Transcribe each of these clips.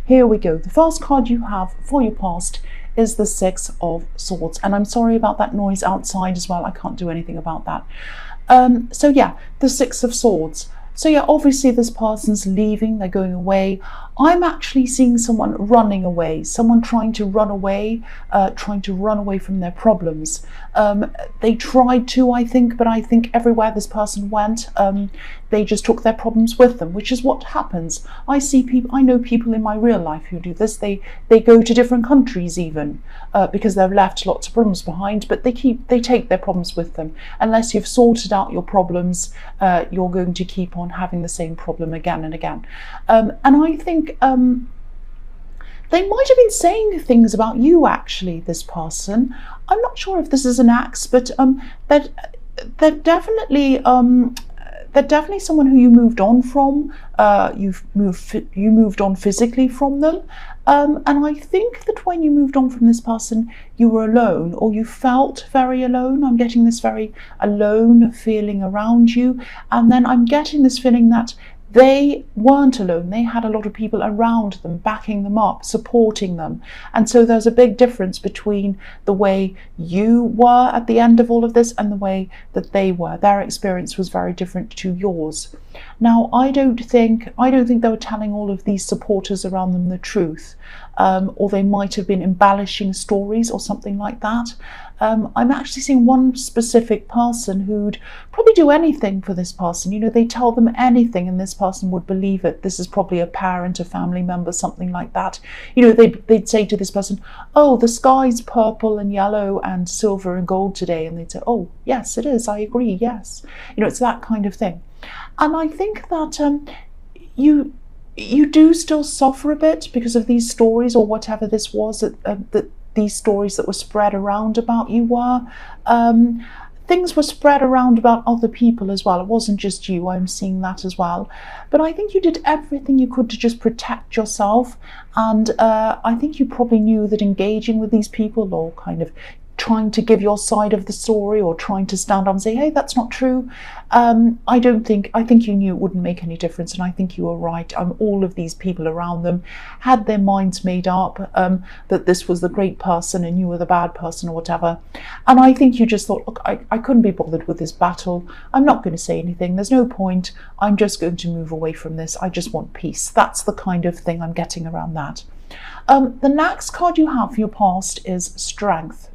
here we go. The first card you have for your past is the Six of Swords. And I'm sorry about that noise outside as well. I can't do anything about that. So yeah, the Six of Swords. So yeah, obviously this person's leaving, they're going away. I'm actually seeing someone running away, someone trying to run away from their problems. They tried to, I think, but I think everywhere this person went, they just took their problems with them, which is what happens. I know people in my real life who do this. They go to different countries even because they've left lots of problems behind, but they take their problems with them. Unless you've sorted out your problems, you're going to keep on having the same problem again and again. And I think they might have been saying things about you, actually, this person. I'm not sure if this is an axe, but they're definitely someone who you moved on from. You moved on physically from them. And I think that when you moved on from this person, you were alone, or you felt very alone. I'm getting this very alone feeling around you. And then I'm getting this feeling that they weren't alone. They had a lot of people around them, backing them up, supporting them. And so there's a big difference between the way you were at the end of all of this and the way that they were. Their experience was very different to yours. Now, I don't think they were telling all of these supporters around them the truth, or they might have been embellishing stories or something like that. I'm actually seeing one specific person who'd probably do anything for this person. You know, they tell them anything and this person would believe it. This is probably a parent, a family member, something like that. You know, they'd say to this person, oh, the sky's purple and yellow and silver and gold today. And they'd say, oh, yes, it is. I agree. Yes. You know, it's that kind of thing. And I think that you do still suffer a bit because of these stories, or whatever this was that these stories that were spread around about you were. Things were spread around about other people as well. It wasn't just you. I'm seeing that as well. But I think you did everything you could to just protect yourself. And I think you probably knew that engaging with these people, or kind of trying to give your side of the story, or trying to stand up and say, hey, that's not true. I think you knew it wouldn't make any difference, and I think you were right. All of these people around them had their minds made up that this was the great person and you were the bad person, or whatever. And I think you just thought, look, I couldn't be bothered with this battle. I'm not going to say anything. There's no point. I'm just going to move away from this. I just want peace. That's the kind of thing I'm getting around that. The next card you have for your past is Strength.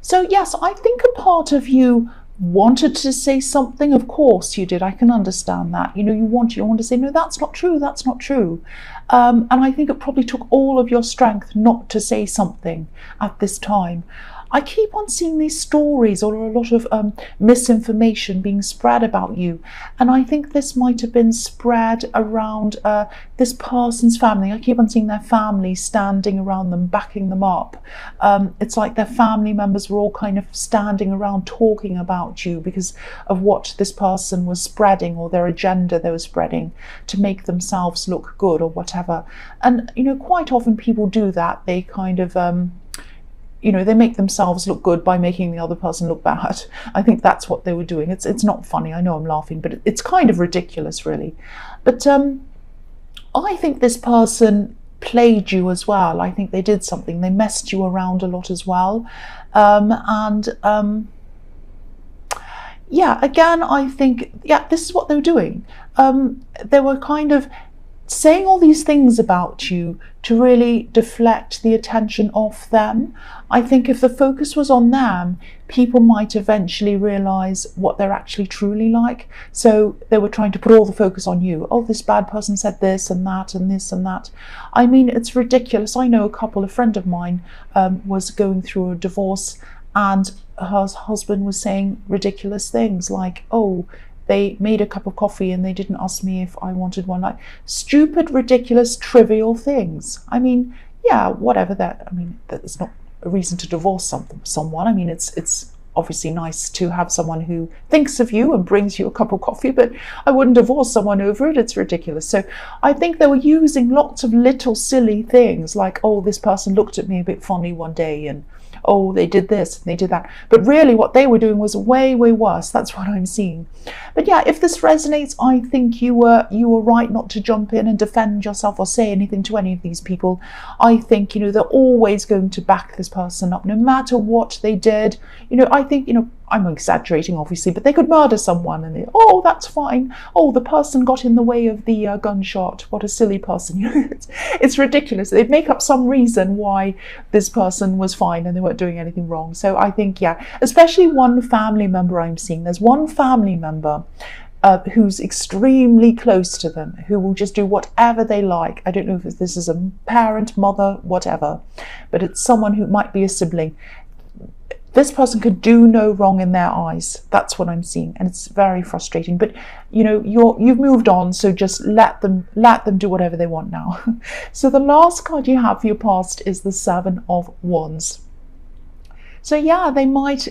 So yes, I think a part of you wanted to say something. Of course you did. I can understand that. You know, you want to say, no, that's not true. That's not true. And I think it probably took all of your strength not to say something at this time. I keep on seeing these stories, or a lot of misinformation being spread about you. And I think this might have been spread around this person's family. I keep on seeing their family standing around them, backing them up. It's like their family members were all kind of standing around talking about you because of what this person was spreading, or their agenda they were spreading to make themselves look good or whatever. And, you know, quite often people do that. They kind of they make themselves look good by making the other person look bad. I think that's what they were doing. It's not funny. I know I'm laughing, but it's kind of ridiculous, really. But I think this person played you as well. I think they did something. They messed you around a lot as well. Again, I think, this is what they were doing. They were kind of saying all these things about you to really deflect the attention off them. I think if the focus was on them, people might eventually realise what they're actually truly like. So they were trying to put all the focus on you. Oh, this bad person said this and that and this and that. I mean, it's ridiculous. I know a friend of mine was going through a divorce, and her husband was saying ridiculous things like, oh, they made a cup of coffee and they didn't ask me if I wanted one. Like stupid, ridiculous, trivial things. I mean, whatever that. I mean, that's not a reason to divorce someone. I mean, it's obviously nice to have someone who thinks of you and brings you a cup of coffee, but I wouldn't divorce someone over it. It's ridiculous. So I think they were using lots of little silly things like, oh, this person looked at me a bit funny one day, and oh, they did this and they did that. But really what they were doing was way, way worse. That's what I'm seeing. But yeah, if this resonates, I think you were right not to jump in and defend yourself or say anything to any of these people. I think, they're always going to back this person up, no matter what they did. I think, I'm exaggerating obviously, but they could murder someone and they, oh, that's fine. Oh, the person got in the way of the gunshot. What a silly person. It's ridiculous. They'd make up some reason why this person was fine and they weren't doing anything wrong. So I think, yeah, especially one family member I'm seeing. There's one family member who's extremely close to them, who will just do whatever they like. I don't know if this is a parent, mother, whatever, but it's someone who might be a sibling. This person could do no wrong in their eyes. That's what I'm seeing, and it's very frustrating. But you've moved on, so just let them do whatever they want now. So the last card you have for your past is the Seven of Wands. So yeah, they might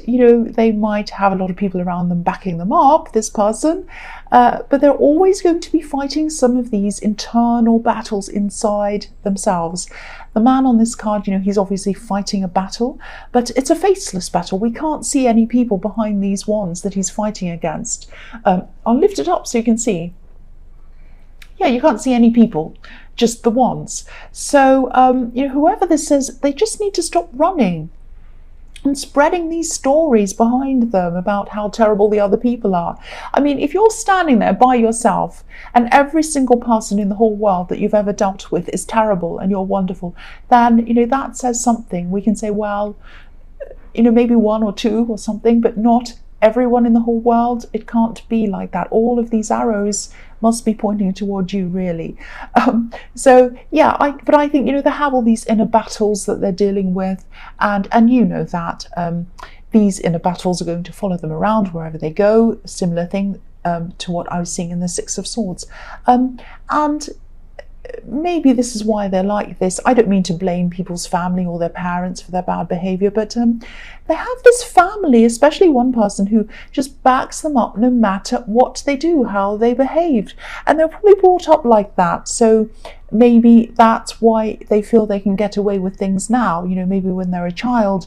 have a lot of people around them backing them up, this person, but they're always going to be fighting some of these internal battles inside themselves. The man on this card, he's obviously fighting a battle, but it's a faceless battle. We can't see any people behind these wands that he's fighting against. I'll lift it up so you can see. Yeah, you can't see any people, just the wands. So, whoever this is, they just need to stop running and spreading these stories behind them about how terrible the other people are. I mean, if you're standing there by yourself and every single person in the whole world that you've ever dealt with is terrible and you're wonderful, then, that says something. We can say, well, maybe one or two or something, but not everyone in the whole world. It can't be like that. All of these arrows must be pointing towards you, really. So yeah, but I think they have all these inner battles that they're dealing with, and that these inner battles are going to follow them around wherever they go. A similar thing to what I was seeing in the Six of Swords, and maybe this is why they're like this. I don't mean to blame people's family or their parents for their bad behavior, but they have this family, especially one person, who just backs them up no matter what they do, how they behaved. And they're probably brought up like that. So maybe that's why they feel they can get away with things now. Maybe when they're a child,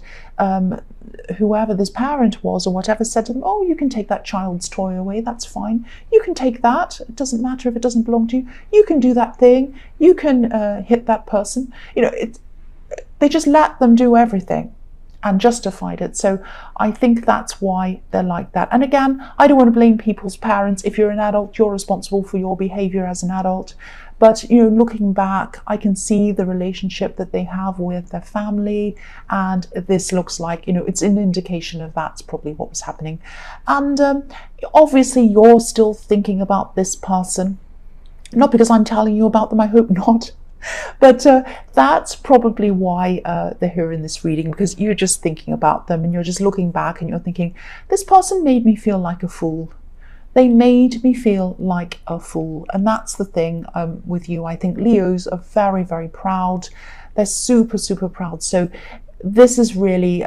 whoever this parent was or whatever said to them, oh, you can take that child's toy away, that's fine. You can take that. It doesn't matter if it doesn't belong to you. You can do that thing. You can hit that person. They just let them do everything and justified it. So I think that's why they're like that. And again, I don't want to blame people's parents. If you're an adult, you're responsible for your behavior as an adult. But looking back, I can see the relationship that they have with their family, and this looks like it's an indication of that's probably what was happening. And obviously you're still thinking about this person, not because I'm telling you about them, I hope not. But that's probably why they're here in this reading, because you're just thinking about them and you're just looking back and you're thinking, this person made me feel like a fool. They made me feel like a fool. And that's the thing with you. I think Leos are very, very proud. They're super, super proud. So this is really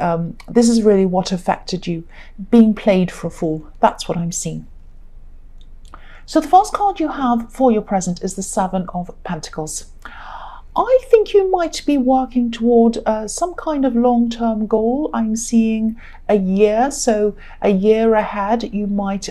what affected you, being played for a fool. That's what I'm seeing. So the first card you have for your present is the Seven of Pentacles. I think you might be working toward some kind of long-term goal. I'm seeing a year, so a year ahead. You might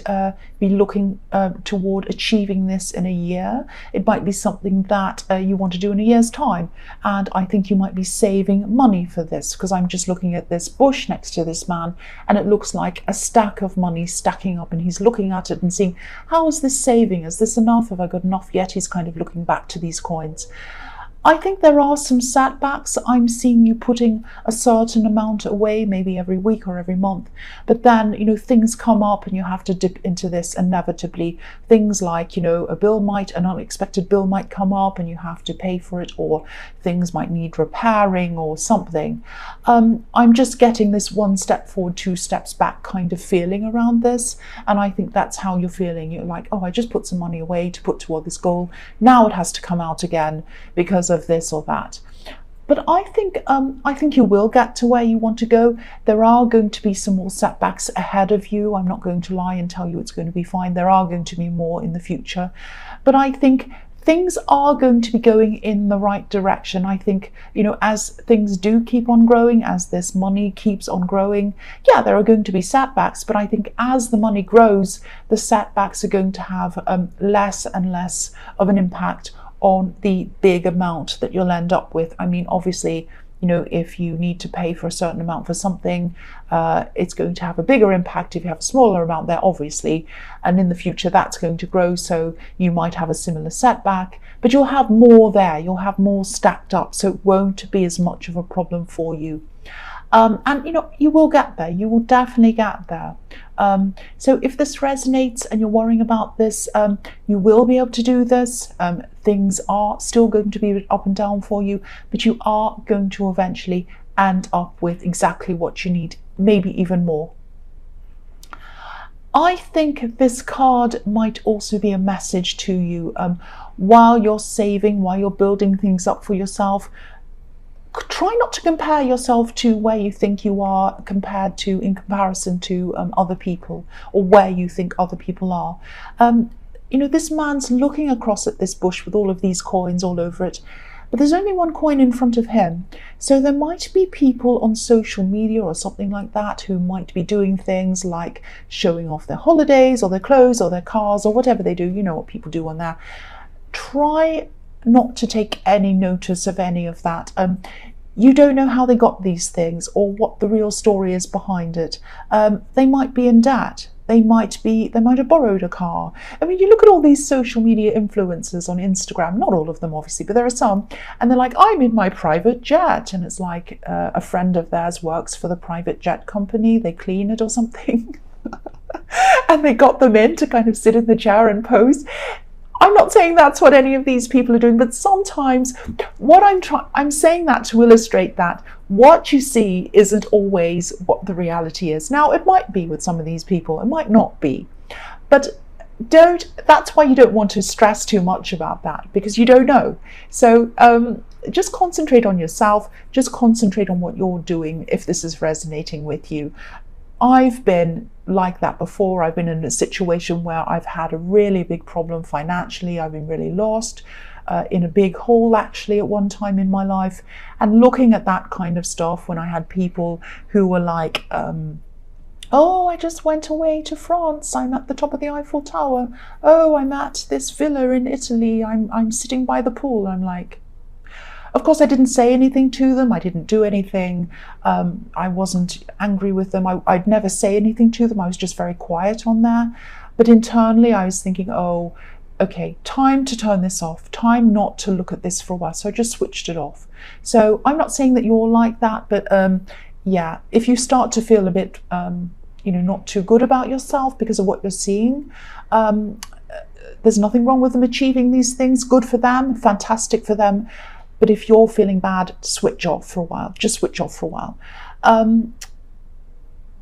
be looking toward achieving this in a year. It might be something that you want to do in a year's time, and I think you might be saving money for this, because I'm just looking at this bush next to this man and it looks like a stack of money stacking up, and he's looking at it and seeing, how is this saving? Is this enough? Have I got enough yet? He's kind of looking back to these coins. I think there are some setbacks. I'm seeing you putting a certain amount away, maybe every week or every month. But then, things come up and you have to dip into this inevitably. Things like, an unexpected bill might come up and you have to pay for it, or things might need repairing or something. I'm just getting this one step forward, two steps back kind of feeling around this. And I think that's how you're feeling. You're like, oh, I just put some money away to put toward this goal. Now it has to come out again because of this or that. But I think you will get to where you want to go. There are going to be some more setbacks ahead of you. I'm not going to lie and tell you it's going to be fine. There are going to be more in the future. But I think things are going to be going in the right direction. I think, as things do keep on growing, as this money keeps on growing, yeah, there are going to be setbacks, but I think as the money grows, the setbacks are going to have less and less of an impact on the big amount that you'll end up with. I mean, obviously, if you need to pay for a certain amount for something, it's going to have a bigger impact if you have a smaller amount there, obviously. And in the future, that's going to grow. So you might have a similar setback, but you'll have more there. You'll have more stacked up. So it won't be as much of a problem for you. And you will get there. You will definitely get there. So if this resonates and you're worrying about this, you will be able to do this. Things are still going to be up and down for you, but you are going to eventually end up with exactly what you need, maybe even more. I think this card might also be a message to you while you're saving, while you're building things up for yourself. Try not to compare yourself to where you think you are in comparison to other people, or where you think other people are. This man's looking across at this bush with all of these coins all over it, but there's only one coin in front of him. So there might be people on social media or something like that who might be doing things like showing off their holidays or their clothes or their cars or whatever they do. You know what people do on there. Try not to take any notice of any of that. You don't know how they got these things or what the real story is behind it. They might be in debt. They might have borrowed a car. I mean, you look at all these social media influencers on Instagram, not all of them obviously, but there are some, and they're like, I'm in my private jet. And it's like a friend of theirs works for the private jet company. They clean it or something. And they got them in to kind of sit in the chair and pose. I'm not saying that's what any of these people are doing, but sometimes I'm saying that to illustrate that what you see isn't always what the reality is. Now, it might be with some of these people, it might not be, but that's why you don't want to stress too much about that, because you don't know. So just concentrate on yourself, just concentrate on what you're doing if this is resonating with you. I've been like that before. I've been in a situation where I've had a really big problem financially. I've been really lost, in a big hole actually at one time in my life. And looking at that kind of stuff, when I had people who were like, oh, I just went away to France. I'm at the top of the Eiffel Tower. Oh, I'm at this villa in Italy. I'm sitting by the pool. I'm like, of course, I didn't say anything to them. I didn't do anything. I wasn't angry with them. I'd never say anything to them. I was just very quiet on there. But internally, I was thinking, oh, okay, time to turn this off. Time not to look at this for a while. So I just switched it off. So I'm not saying that you're like that, but yeah, if you start to feel a bit, not too good about yourself because of what you're seeing, there's nothing wrong with them achieving these things. Good for them, fantastic for them. But if you're feeling bad, switch off for a while. Just switch off for a while.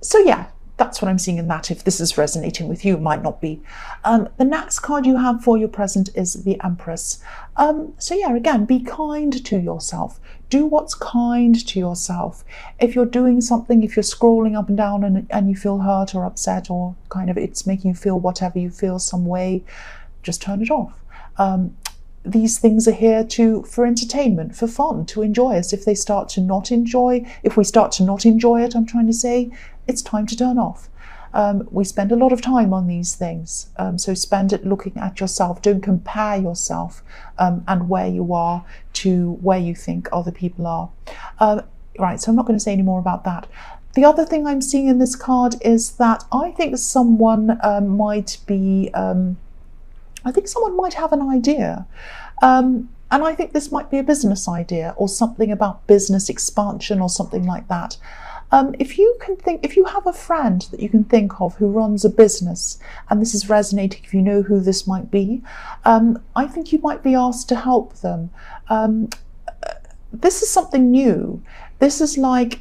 So yeah, that's what I'm seeing in that. If this is resonating with you, it might not be. The next card you have for your present is the Empress. So yeah, again, be kind to yourself. Do what's kind to yourself. If you're doing something, if you're scrolling up and down and you feel hurt or upset, or kind of it's making you feel whatever you feel some way, just turn it off. These things are here for entertainment, for fun, to enjoy us. If we start to not enjoy it, I'm trying to say, it's time to turn off. We spend a lot of time on these things, so spend it looking at yourself. Don't compare yourself and where you are to where you think other people are. Right, so I'm not going to say any more about that. The other thing I'm seeing in this card is that I think someone might have an idea. And I think this might be a business idea or something about business expansion or something like that. If you have a friend that you can think of who runs a business, and this is resonating, if you know who this might be, I think you might be asked to help them. This is something new. This is like,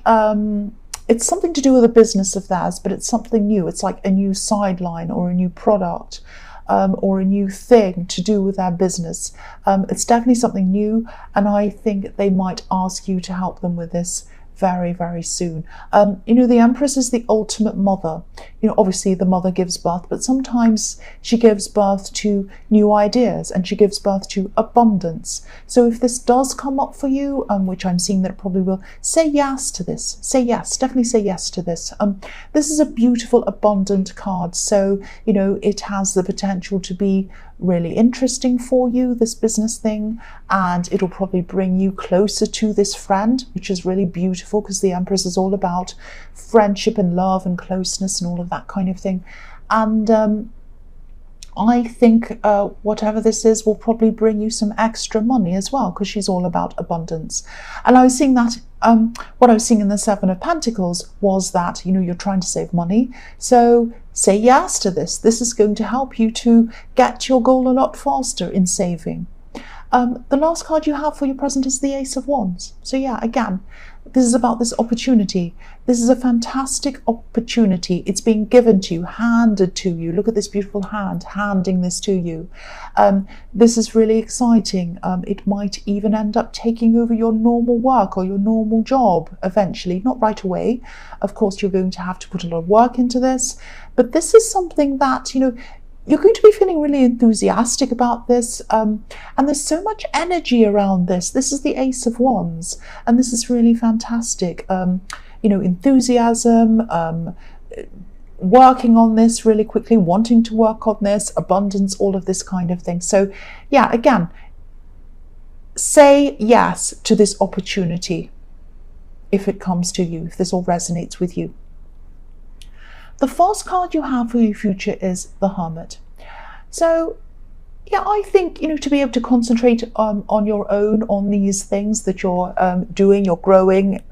it's something to do with a business of theirs, but it's something new. It's like a new sideline or a new product. Or a new thing to do with their business. It's definitely something new, and I think they might ask you to help them with this very, very soon. You know, the Empress is the ultimate mother. You know, obviously the mother gives birth, but sometimes she gives birth to new ideas and she gives birth to abundance. So if this does come up for you, which I'm seeing that it probably will, say yes to this. Say yes, definitely say yes to this. This is a beautiful, abundant card. So, you know, it has the potential to be really interesting for you, this business thing, and it'll probably bring you closer to this friend, which is really beautiful because the Empress is all about friendship and love and closeness and all of that kind of thing. And I think whatever this is will probably bring you some extra money as well, because she's all about abundance. And I was seeing that what I was seeing in the Seven of Pentacles was that, you know, you're trying to save money. So say yes to this. This is going to help you to get to your goal a lot faster in saving. The last card you have for your present is the Ace of Wands. So yeah, again, this is about this opportunity. This is a fantastic opportunity. It's being given to you, handed to you. Look at this beautiful hand handing this to you. This is really exciting. It might even end up taking over your normal work or your normal job eventually, not right away. Of course, you're going to have to put a lot of work into this, but this is something that, you know, you're going to be feeling really enthusiastic about this, and there's so much energy around this. This is the Ace of Wands, and this is really fantastic. You know, enthusiasm, working on this really quickly, wanting to work on this, abundance, all of this kind of thing. So yeah, again, say yes to this opportunity if it comes to you, if this all resonates with you. The first card you have for your future is the Hermit. So yeah, I think, you know, to be able to concentrate on your own, on these things that you're doing, you're growing,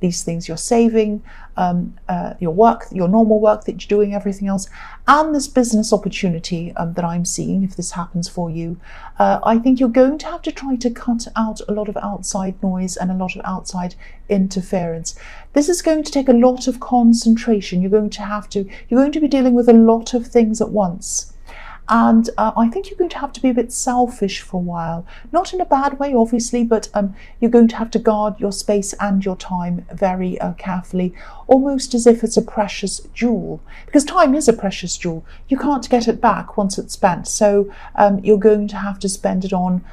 these things you're saving, your work, your normal work that you're doing, everything else, and this business opportunity that I'm seeing, if this happens for you, I think you're going to have to try to cut out a lot of outside noise and a lot of outside interference. This is going to take a lot of concentration. You're going to be dealing with a lot of things at once. And I think you're going to have to be a bit selfish for a while, not in a bad way, obviously, but you're going to have to guard your space and your time very carefully, almost as if it's a precious jewel, because time is a precious jewel. You can't get it back once it's spent. So you're going to have to spend it on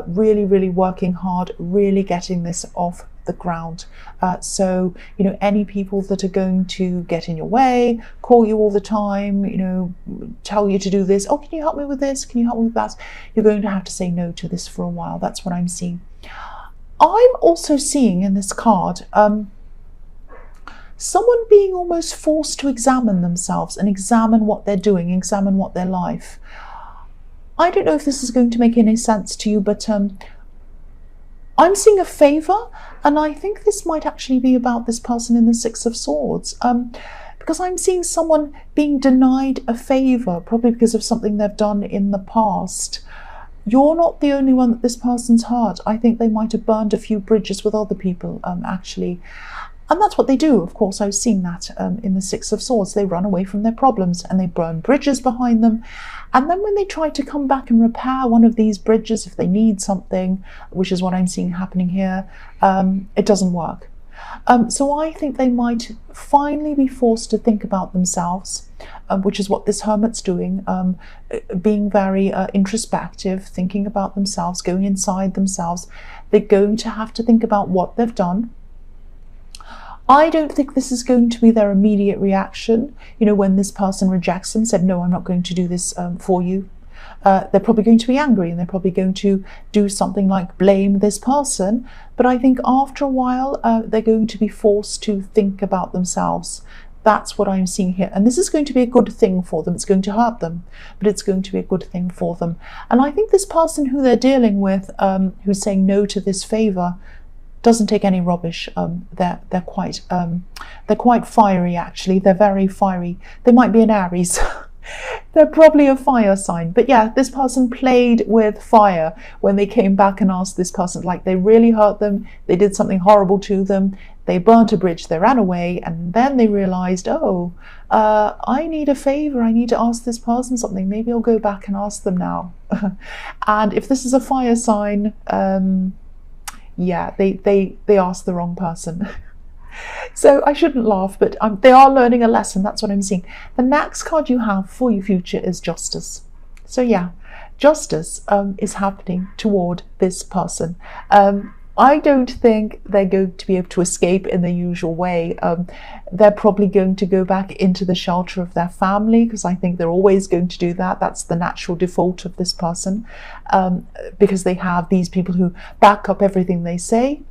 really, really working hard, really getting this off the ground. So, you know, any people that are going to get in your way, call you all the time, you know, tell you to do this, oh, can you help me with this, can you help me with that, you're going to have to say no to this for a while. That's what I'm seeing. I'm also seeing in this card someone being almost forced to examine themselves and examine what they're doing, examine what their life. I don't know if this is going to make any sense to you, but I'm seeing a favor, and I think this might actually be about this person in the Six of Swords, because I'm seeing someone being denied a favor, probably because of something they've done in the past. You're not the only one that this person's hurt. I think they might have burned a few bridges with other people, actually. And that's what they do, of course. I was seeing that in the Six of Swords. They run away from their problems and they burn bridges behind them. And then when they try to come back and repair one of these bridges, if they need something, which is what I'm seeing happening here, it doesn't work. So I think they might finally be forced to think about themselves, which is what this Hermit's doing, being very introspective, thinking about themselves, going inside themselves. They're going to have to think about what they've done. I don't think this is going to be their immediate reaction. You know, when this person rejects them, said, no, I'm not going to do this for you. They're probably going to be angry and they're probably going to do something like blame this person. But I think after a while, they're going to be forced to think about themselves. That's what I'm seeing here. And this is going to be a good thing for them. It's going to hurt them, but it's going to be a good thing for them. And I think this person who they're dealing with, who's saying no to this favor, doesn't take any rubbish. They're quite fiery, actually. They're very fiery. They might be an Aries. They're probably a fire sign. But yeah, this person played with fire when they came back and asked this person, like, they really hurt them, they did something horrible to them, they burnt a bridge, they ran away, and then they realized, oh, I need a favor, I need to ask this person something, maybe I'll go back and ask them now. And if this is a fire sign, yeah, they asked the wrong person. So I shouldn't laugh, but they are learning a lesson. That's what I'm seeing. The next card you have for your future is Justice. So yeah, justice is happening toward this person. I don't think they're going to be able to escape in the usual way. They're probably going to go back into the shelter of their family, because I think they're always going to do that. That's the natural default of this person, because they have these people who back up everything they say.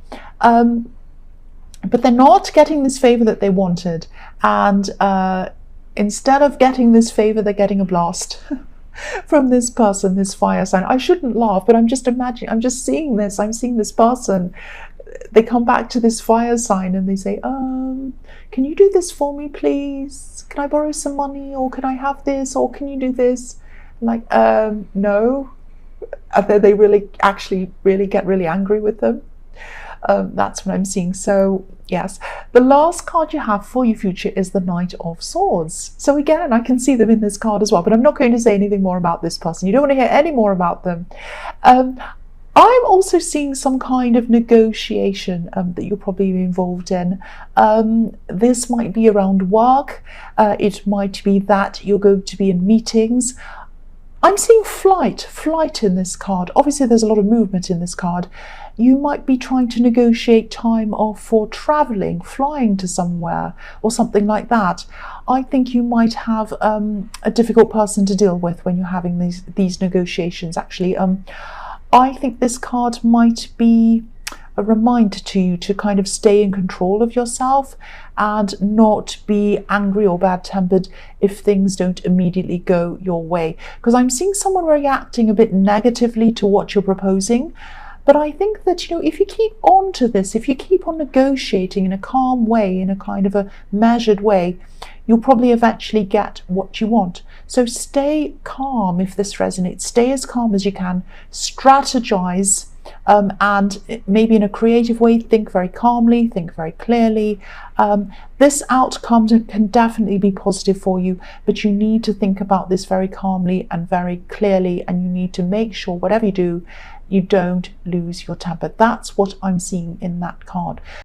But they're not getting this favor that they wanted. And instead of getting this favor, they're getting a blast from this person, this fire sign. I shouldn't laugh, but I'm just imagining, I'm just seeing this. I'm seeing this person. They come back to this fire sign and they say, can you do this for me, please? Can I borrow some money? Or can I have this? Or can you do this? Like, no. And then they really get really angry with them. That's what I'm seeing. So yes, the last card you have for your future is the Knight of Swords. So again, I can see them in this card as well, but I'm not going to say anything more about this person. You don't want to hear any more about them. I'm also seeing some kind of negotiation that you'll probably be involved in. This might be around work. It might be that you're going to be in meetings. I'm seeing flight in this card. Obviously, there's a lot of movement in this card. You might be trying to negotiate time off for traveling, flying to somewhere or something like that. I think you might have a difficult person to deal with when you're having these negotiations. Actually, I think this card might be a reminder to you to kind of stay in control of yourself and not be angry or bad-tempered if things don't immediately go your way. Because I'm seeing someone reacting a bit negatively to what you're proposing. But I think that, if you keep on to this, if you keep on negotiating in a calm way, in a kind of a measured way, you'll probably eventually get what you want. So stay calm if this resonates. Stay as calm as you can. Strategize. And maybe in a creative way, think very calmly, think very clearly. This outcome can definitely be positive for you, but you need to think about this very calmly and very clearly, and you need to make sure whatever you do, you don't lose your temper. That's what I'm seeing in that card.